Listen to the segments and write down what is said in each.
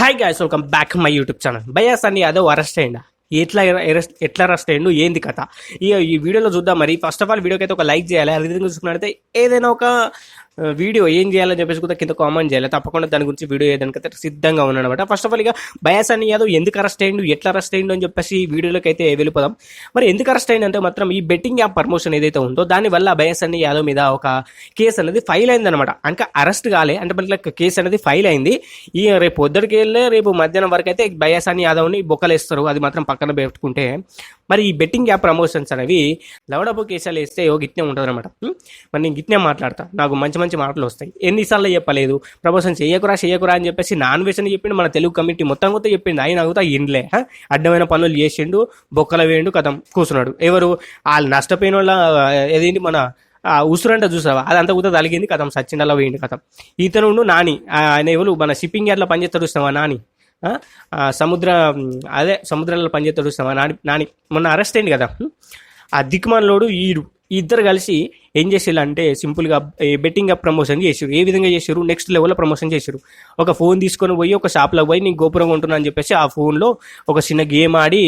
Hi guys, welcome back my YouTube channel. భయ్యా Sunny Yadav arrest అయ్యిందా? ఎట్లా అరెస్ట్ అయ్యిండు, ఏంది కథ? ఈ వీడియోలో చూద్దాం. మరి ఫస్ట్ ఆఫ్ ఆల్ వీడియోకి అయితే ఒక లైక్ చేయాలి. అదే విధంగా చూసుకున్నట్లయితే ఏదైనా ఒక వీడియో ఏం చేయాలని చెప్పేసి కూడా కింద కామెంట్ చేయాలి. తప్పకుండా దాని గురించి వీడియో ఏదైతే సిద్ధంగా ఉన్నాను అనమాట. ఫస్ట్ ఆఫ్ ఆల్ ఇక భయ్యా సన్నీ యాదవ్ ఎందుకు అరెస్ట్ అయ్యిండు, ఎట్లా అరెస్ట్ అయ్యిండు అని చెప్పేసి వీడియోలోకి అయితే వెళ్ళిపోదాం. మరి ఎందుకు అరెస్ట్ అయ్యిందంటే మాత్రం ఈ బెట్టింగ్ యాప్ ప్రమోషన్ ఏదైతే ఉందో దానివల్ల భయ్యా సన్నీ యాదవ్ మీద ఒక కేసు అనేది ఫైల్ అయింది అనమాట. ఇంకా అరెస్ట్ కాలే అంటే మనకి కేసు అనేది ఫైల్ అయింది. ఈ రేపు పొద్దుటికి వెళ్ళే రేపు మధ్యాహ్నం వరకు అయితే భయ్యా సన్నీ యాదవ్ని బొక్కలేస్తారు. అది మాత్రం పక్కన పెట్టుకుంటే మరి ఈ బెట్టింగ్ యాప్ ప్రమోషన్స్ అనేవి లవడపు కేసాలు వేస్తే గిట్నే ఉంటుంది అనమాట. మరి నేను గిట్నే మాట్లాడతా, నాకు మంచి మంచి మాటలు వస్తాయి. ఎన్నిసార్లు చెప్పలేదు ప్రమోషన్ చేయకురా అని చెప్పేసి నాన్ వెజ్ అని చెప్పిండు. మన తెలుగు కమిటీ మొత్తం కూడా చెప్పిండు. ఆయన అవుతా ఇండ్లే అడ్డమైన పనులు చేసిండు, బొక్కల వేయండు, కథం కూర్చున్నాడు. ఎవరు వాళ్ళు నష్టపోయిన వాళ్ళ ఏదేంటి మన ఉసురంట చూసావా, అదంతా కూడా తలిగింది. కథం సచిన్ వేయండి కథం. ఇతను నాని ఆయన ఎవరు మన షిప్పింగ్ యార్డ్లో పనిచేస్తాడు చూస్తావా నాని, సముద్రాలలో పనిచేస్తాడు చూస్తావా నాని మొన్న అరెస్ట్ అయింది కదా. ఆ దిక్మాన్లోడు ఇద్దరు కలిసి ఏం చేసేలా అంటే సింపుల్గా బెట్టింగ్ యాప్ ప్రమోషన్ చేసారు. ఏ విధంగా చేశారు, నెక్స్ట్ లెవెల్లో ప్రమోషన్ చేశారు. ఒక ఫోన్ తీసుకొని పోయి ఒక షాప్లో పోయి నేను గోపురం కొంటున్నా అని చెప్పేసి ఆ ఫోన్లో ఒక చిన్న గేమ్ ఆడి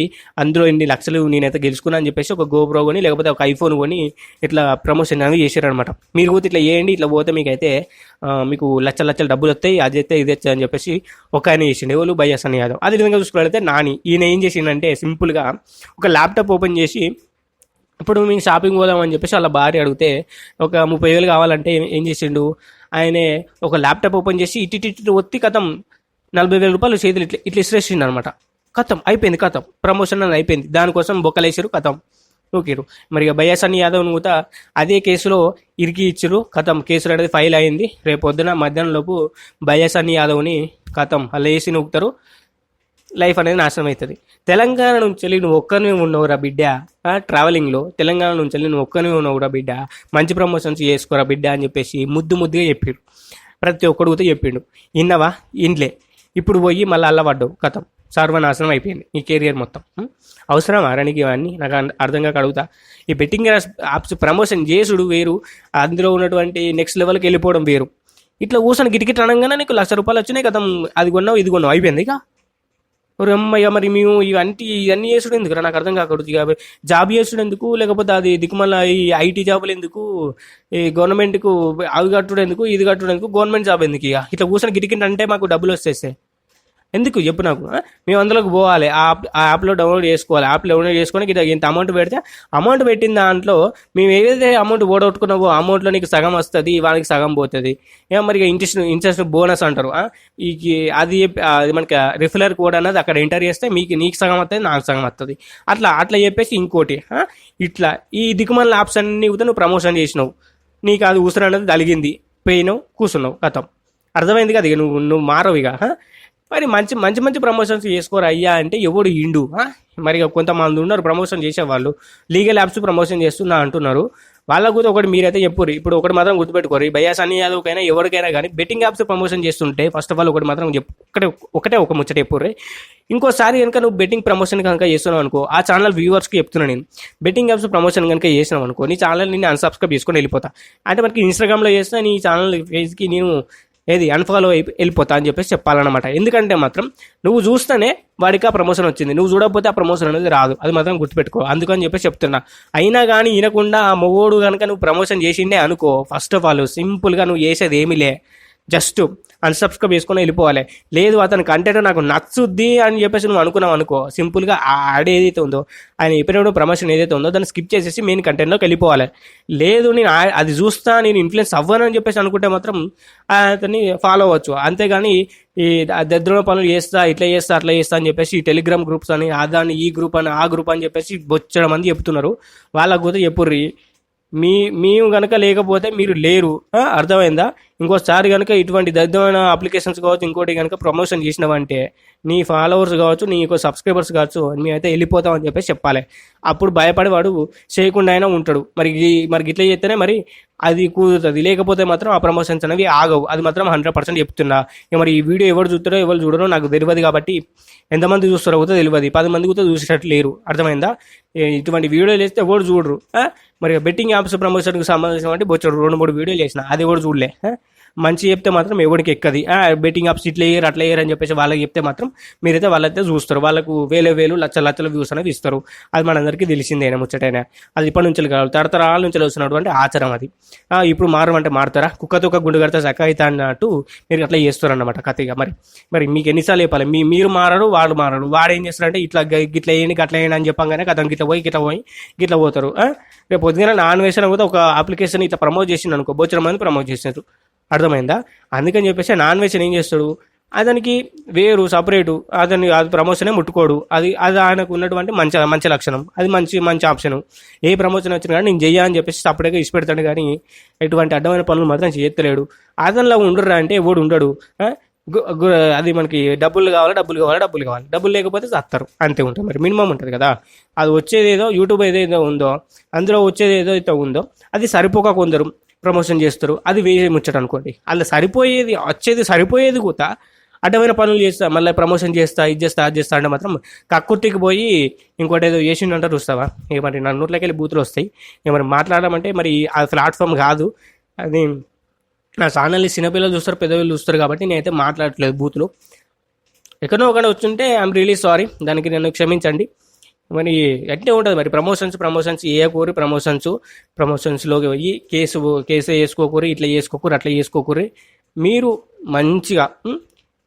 అందులో ఇన్ని లక్షలు నేనైతే గెలుచుకున్నా అని చెప్పేసి ఒక గోపురం కొని లేకపోతే ఒక ఐఫోన్ కొని ఇట్లా ప్రమోషన్ అనేది చేశారనమాట. మీరు పోతే ఇట్లా చేయండి, ఇట్లా పోతే మీకైతే మీకు లక్షల డబ్బులు వస్తాయి, అది అయితే ఇది వస్తాయి అని చెప్పేసి ఒక ఆయన చేసిండు. ఎవరు భయ్యా సన్నీ యాదవ్. అదే విధంగా చూసుకున్నట్లయితే నాని ఈయన ఏం చేసిండంటే సింపుల్గా ఒక ల్యాప్టాప్ ఓపెన్ చేసి ఇప్పుడు మేము షాపింగ్ పోదామని చెప్పేసి వాళ్ళ భార్య అడిగితే ఒక 30,000 కావాలంటే ఏం చేసిండు ఆయనే ఒక ల్యాప్టాప్ ఓపెన్ చేసి ఇటు ఒత్తి కథం 40,000 రూపాయలు చేతులు ఇట్లా ఇసిరేసిండు అనమాట. కథం అయిపోయింది, కథం ప్రమోషన్ అని అయిపోయింది. దానికోసం బొక్కలేసారు, కథం నూకిరు. మరి భయ్యా సన్నీ యాదవ్ కూడా అదే కేసులో ఇరికి ఇచ్చిరు. కథం కేసులు అనేది ఫైల్ అయింది. రేపు పొద్దున మధ్యాహ్నం లోపు భయ్యా సన్నీ యాదవ్ని కథం అలా వేసి నూకుతారు. లైఫ్ అనేది నాశనం అవుతుంది. తెలంగాణ నుంచి నువ్వు ఒక్కరిని ఉన్నావురా బిడ్డ, ట్రావెలింగ్లో తెలంగాణ నుంచి నువ్వు ఒక్కరిని ఉన్నావురా బిడ్డ, మంచి ప్రమోషన్స్ చేసుకోరా బిడ్డ అని చెప్పేసి ముద్దుగా చెప్పాడు. ప్రతి ఒక్కడు కూడా చెప్పిండు. ఇన్నవా ఇండ్లే ఇప్పుడు పోయి మళ్ళీ అల్లబడ్డావు, కథం సర్వనాశనం అయిపోయింది ఈ కెరియర్ మొత్తం. అవసరం అరణికి ఇవన్నీ నాకు అర్థంగా కడుగుతా. ఈ బెట్టింగ్ యాప్స్ ప్రమోషన్ చేసుడు వేరు, అందులో ఉన్నటువంటి నెక్స్ట్ లెవెల్కి వెళ్ళిపోవడం వేరు. ఇట్లా ఊసని గిటికిట్ అనగానే నీకు ₹1,00,000 వచ్చినాయి, కథం అది కొన్నావు ఇది కొన్నావు అయిపోయింది. ఇక అమ్మయ్య మరి మేము ఇవన్నీ చేసుడు ఎందుకు నాకు అర్థం కాకూడదు. ఇక జాబ్ చేసుడు ఎందుకు, లేకపోతే అది దిక్కుమల్ల ఈ ఐటీ జాబులు ఎందుకు, ఈ గవర్నమెంట్కు అవి కట్టుడు ఎందుకు, ఇది కట్టుడు ఎందుకు, గవర్నమెంట్ జాబ్ ఎందుకు? ఇక ఇట్లా కూర్చొని గిటికింటే మాకు డబ్బులు వచ్చేస్తాయి ఎందుకు చెప్పు నాకు. మేము అందులోకి పోవాలి, ఆ యాప్లో డౌన్లోడ్ చేసుకోవాలి. యాప్లో డౌన్లోడ్ చేసుకొని ఇంత అమౌంట్ పెడితే అమౌంట్ పెట్టిన దాంట్లో మేము ఏదైతే అమౌంట్ ఓడగొట్టుకున్నావో అమౌంట్లో నీకు సగం వస్తుంది, వానికి సగం పోతుంది. మరి ఇంట్రెస్ట్ బోనస్ అంటారు. అది మనకి రిఫరల్ కోడ్ అన్నది అక్కడ ఎంటర్ చేస్తే నీకు సగం వస్తుంది, నాకు సగం వస్తుంది. అట్లా చెప్పేసి ఇంకోటి ఇట్లా ఈ దిక్కుమల్ల యాప్స్ అన్ని కూడా నువ్వు ప్రమోషన్ చేసినావు. నీకు అది ఉసురు అనేది తలిగింది, పోయినావు, కూర్చున్నావు, కథం. అర్థమైంది కదా. ఇక నువ్వు మారవు ఇక. మరి మంచి ప్రమోషన్స్ చేసుకోరు అయ్యా అంటే ఎవడు ఇండు. మరి కొంతమంది ఉన్నారు ప్రమోషన్ చేసేవాళ్ళు, లీగల్ యాప్స్ ప్రమోషన్ చేస్తున్నా అంటున్నారు. వాళ్ళకు కూడా ఒకటి మీరైతే చెప్పుర్రి. ఇప్పుడు ఒకటి మాత్రం గుర్తుపెట్టుకోరు, భయ్యా సన్నీ యాదవ్కైనా ఎవరికైనా కానీ బెట్టింగ్ యాప్స్ ప్రమోషన్ చేస్తుంటే ఫస్ట్ ఆఫ్ ఆల్ ఒకటి మాత్రం ఒకటే ఒక ముచ్చట చెప్పుర్రి. ఇంకోసారి కనుక నువ్వు బెట్టింగ్ ప్రమోషన్ కనుక చేస్తున్నావు అనుకో, ఆ ఛానల్ వ్యూవర్స్కి చెప్తున్నాను నేను, బెట్టింగ్ యాప్స్ ప్రమోషన్ కనుక చేసినావు అనుకో నీ ఛానల్ నేను అన్సబ్స్క్రైబ్ చేసుకొని వెళ్ళిపోతా. అంటే మనకి ఇన్స్టాగ్రామ్లో చేసిన నీ ఛానల్ పేజ్కి నేను అన్ఫాలో వెళ్ళిపోతా అని చెప్పేసి చెప్పాలన్నమాట. ఎందుకంటే మాత్రం నువ్వు చూస్తేనే వాడికి ఆ ప్రమోషన్ వచ్చింది, నువ్వు చూడకపోతే ఆ ప్రమోషన్ అనేది రాదు. అది మాత్రం గుర్తుపెట్టుకో. అందుకని చెప్పేసి చెప్తున్నా. అయినా కానీ వినకుండా ఆ మొగోడు కనుక నువ్వు ప్రమోషన్ చేసిండే అనుకో, ఫస్ట్ ఆఫ్ ఆల్ సింపుల్గా నువ్వు చేసేది ఏమీ లే, జస్ట్ అన్సబ్స్క్రైబ్ చేసుకొని వెళ్ళిపోవాలి. లేదు అతని కంటెంట్ నాకు నచ్చుద్ది అని చెప్పేసి నువ్వు అనుకున్నావు అనుకో, సింపుల్గా ఆ యాడ్ ఏదైతే ఉందో ఆయన చెప్పినప్పుడు ప్రమోషన్ ఏదైతే ఉందో దాన్ని స్కిప్ చేసేసి మెయిన్ కంటెంట్లోకి వెళ్ళిపోవాలి. లేదు నేను అది చూస్తా, నేను ఇన్ఫ్లుయెన్స్ అవ్వను అని చెప్పేసి అనుకుంటే మాత్రం అతన్ని ఫాలో అవ్వచ్చు. అంతేగాని ఈ దరిద్ర పనులు చేస్తా, ఇట్లా చేస్తా, అట్లా చేస్తా అని చెప్పేసి ఈ టెలిగ్రామ్ గ్రూప్స్ అని దాన్ని ఈ గ్రూప్ అని ఆ గ్రూప్ అని చెప్పేసి బొచ్చడం మంది చెప్తున్నారు. వాళ్ళకు కూడా చెప్పుర్రి, మేము కనుక లేకపోతే మీరు లేరు. అర్థమైందా? ఇంకోసారి కనుక ఇటువంటి దరిద్రమైన అప్లికేషన్స్ కావచ్చు ఇంకోటి కనుక ప్రమోషన్ చేసినావంటే నీ ఫాలోవర్స్ కావచ్చు, నీ సబ్స్క్రైబర్స్ కావచ్చు, మేమైతే వెళ్ళిపోతామని చెప్పేసి చెప్పాలి. అప్పుడు భయపడి వాడు చేయకుండా అయినా ఉంటాడు. మరి ఇట్లా చేస్తేనే మరి అది కుదురుతుంది. లేకపోతే మాత్రం ఆ ప్రమోషన్స్ అనేవి ఆగవు. అది మాత్రం 100% చెప్తున్నా. మరి ఈ వీడియో ఎవరు చూస్తారో ఎవరు చూడరో నాకు తెలియదు కాబట్టి ఎంతమంది చూస్తారో కూడా తెలియదు. 10 మంది కూడా చూసేటట్లు లేరు. అర్థమైందా? ఇటువంటి వీడియోలు వేస్తే ఎవరు చూడరు. మరి బెట్టింగ్ యాప్స్ ప్రమోషన్కి సంబంధించిన బొచ్చడు 2-3 వీడియోలు చేసిన, అది ఎవరు చూడలే. మంచి చెప్తే మాత్రం ఎవరికి ఎక్కది. బెట్టింగ్ యాప్స్ ఇట్లా వేయరు అట్లా వేయరు అని చెప్పేసి వాళ్ళకి చెప్తే మాత్రం మీరైతే వాళ్ళైతే చూస్తారు. వాళ్ళకు వేలు లక్షల వ్యూస్ అనేవి ఇస్తారు. అది మనందరికీ తెలిసిందేనా ముచ్చటైనా. అది ఇప్పటి నుంచి కావాలి, తరతరాల నుంచి వస్తున్నటువంటి ఆచారం అది. ఇప్పుడు మారమంటే మారుతారా? కుక్కతో ఒక గుండు కడితే చక్క అవుతా అన్నట్టు మీరు అట్లా చేస్తారు అన్నమాట కథగా. మరి మీకు ఎన్నిసార్లు చెప్పాలి? మీరు మారరు, వాడు మారరు. వాడు ఏం చేస్తారంటే ఇట్లా గిట్లా వేయండి గట్లా వేయండి అని చెప్పగానే కథం గిట్ల పోయి గిట్లా పోతారు. రేపు పొద్దున నాన్ వేసిన కూడా ఒక అప్లికేషన్ ఇట్లా ప్రమోట్ చేసింది అనుకో, బొచ్చర మంది ప్రమోట్ చేసినారు. అర్థమైందా? అందుకని చెప్పేసి నాన్ వేసిన ఏం చేస్తాడు, అతనికి వేరు సపరేటు, అది ప్రమోషనే ముట్టుకోడు. అది ఆయనకు ఉన్నటువంటి మంచి లక్షణం. అది మంచి ఆప్షను. ఏ ప్రమోషన్ వచ్చినా కానీ నేను చెయ్యా అని చెప్పేసి సపరేట్గా ఇష్టపెడతాడు. కానీ ఎటువంటి అడ్డమైన పనులు మాత్రం చేయలేడు. అతనిలో ఉండరా అంటే ఎవడు ఉండడు. అది మనకి డబ్బులు కావాలి. డబ్బులు లేకపోతే చస్తారు, అంతే ఉంటుంది. మరి మినిమం ఉంటుంది కదా. అది వచ్చేదేదో యూట్యూబ్ ఏదైతే ఉందో అందులో వచ్చేది ఏదైతే ఉందో అది సరిపోక కొందరు ప్రమోషన్ చేస్తారు. అది వేరే ముచ్చట అనుకోండి. అలా సరిపోయేది కూడా అడ్డమైన పనులు చేస్తా, మళ్ళీ ప్రమోషన్ చేస్తా, ఇది చేస్తా అది చేస్తా అంటే మాత్రం కక్కుర్తికి పోయి ఇంకోటి ఏదో చేసిండంటారు చూస్తావా. మరి నా నోట్లోకి వెళ్ళి బూతులు వస్తాయి. మరి మాట్లాడమంటే మరి ఆ ప్లాట్ఫామ్ కాదు అది. నా ఛానల్ని చిన్నపిల్లలు చూస్తారు, పెద్దపిల్లలు చూస్తారు కాబట్టి నేనైతే మాట్లాడట్లేదు బూతులు. ఎక్కడో ఒకటి వచ్చుంటే ఐఎమ్ రియలీ సారీ, దానికి నన్ను క్షమించండి. మరి అట్టే ఉంటుంది. మరి ప్రమోషన్స్ వేయకూరి, ప్రమోషన్స్లోకి పోయి కేసు వేసుకోకూరి, ఇట్లా చేసుకోకూరి అట్లా చేసుకోకూరి. మీరు మంచిగా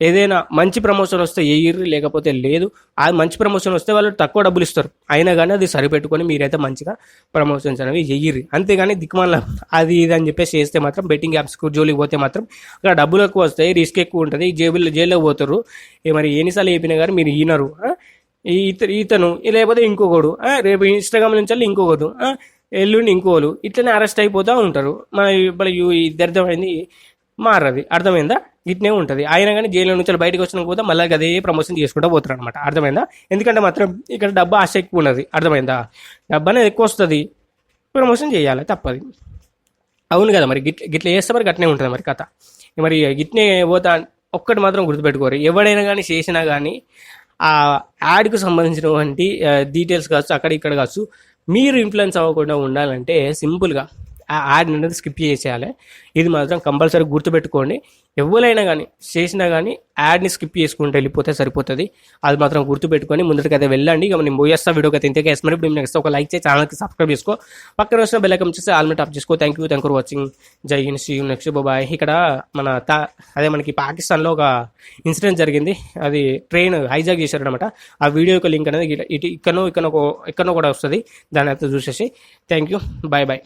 ఏదైనా మంచి ప్రమోషన్ వస్తే వేయర్రి, లేకపోతే లేదు. ఆ మంచి ప్రమోషన్ వస్తే వాళ్ళు తక్కువ డబ్బులు ఇస్తారు, అయినా కానీ అది సరిపెట్టుకొని మీరైతే మంచిగా ప్రమోషన్స్ అనేవి చెయ్యిర్రి. అంతేగాని దిక్కుమాల అది ఇది అని చెప్పేసి చేస్తే మాత్రం బెట్టింగ్ యాప్స్ జోలికి పోతే మాత్రం అక్కడ డబ్బులు ఎక్కువ వస్తాయి, రిస్క్ ఎక్కువ ఉంటుంది, జైల్లోకి పోతారు. మరి ఎన్నిసార్లు చెప్పినా కానీ మీరు ఈనరు. ఇతను లేకపోతే ఇంకొకడు, రేపు ఇన్స్టాగ్రామ్ నుంచి ఇంకొకడు, ఎల్లుండి ఇంకోలు, ఇట్లనే అరెస్ట్ అయిపోతూ ఉంటారు. ఇప్పుడు ఇద్దరిదమైంది మారది. అర్థమైందా? ఇట్నే ఉంటుంది. ఆయన కానీ జైలు నుంచి బయటకు వచ్చిన పోతే మళ్ళీ అదే ప్రమోషన్ చేసుకుంటూ పోతారు అనమాట. అర్థమైందా? ఎందుకంటే మాత్రం ఇక్కడ డబ్బు ఆశ ఎక్కువ ఉన్నది. అర్థమైందా? డబ్బు అనేది ఎక్కువ వస్తుంది, ప్రమోషన్ చేయాలి తప్పది. అవును కదా. మరి గిట్ల చేస్తే మరి గట్నే ఉంటుంది మరి కథ. మరి గిట్నే పోతా. ఒక్కటి మాత్రం గుర్తుపెట్టుకోరు, ఎవడైనా కానీ చేసినా కానీ ఆ యాడ్కు సంబంధించినటువంటి డీటెయిల్స్ కావచ్చు, అక్కడ ఇక్కడ కావచ్చు, మీరు ఇన్ఫ్లుయెన్స్ అవ్వకుండా ఉండాలంటే సింపుల్గా ఆ యాడ్ అనేది స్కిప్ చేసేయాలి. ఇది మాత్రం కంపల్సరీ గుర్తుపెట్టుకోండి. ఎవరైనా కానీ చేసినా కానీ యాడ్ని స్కిప్ చేసుకుంటే వెళ్ళిపోతే సరిపోతుంది. అది మాత్రం గుర్తుపెట్టుకొని ముందుకైతే వెళ్ళండి. ఇక నేను పోయేస్తా వీడియోకి అయితే ఇంతకే వేస్తాను. ఇప్పుడు నెక్స్ట్ ఒక లైక్ చేసి ఛానల్కి సబ్స్క్రైబ్ చేసుకో, పక్కన వచ్చిన బెల్ ఐకాన్ చేసి ఆల్ మీద టాప్ చేసుకో. Thank you for watching. జై హింద్, సీ యూ నెక్స్ట్, బాయ్. ఇక్కడ మనకి పాకిస్తాన్లో ఒక ఇన్సిడెంట్ జరిగింది. అది ట్రైన్ హైజాక్ చేశారనమాట. ఆ వీడియో యొక్క లింక్ అనేది ఇక్కడో కూడా వస్తుంది. దాని అయితే చూసేసి థ్యాంక్ యూ, బాయ్.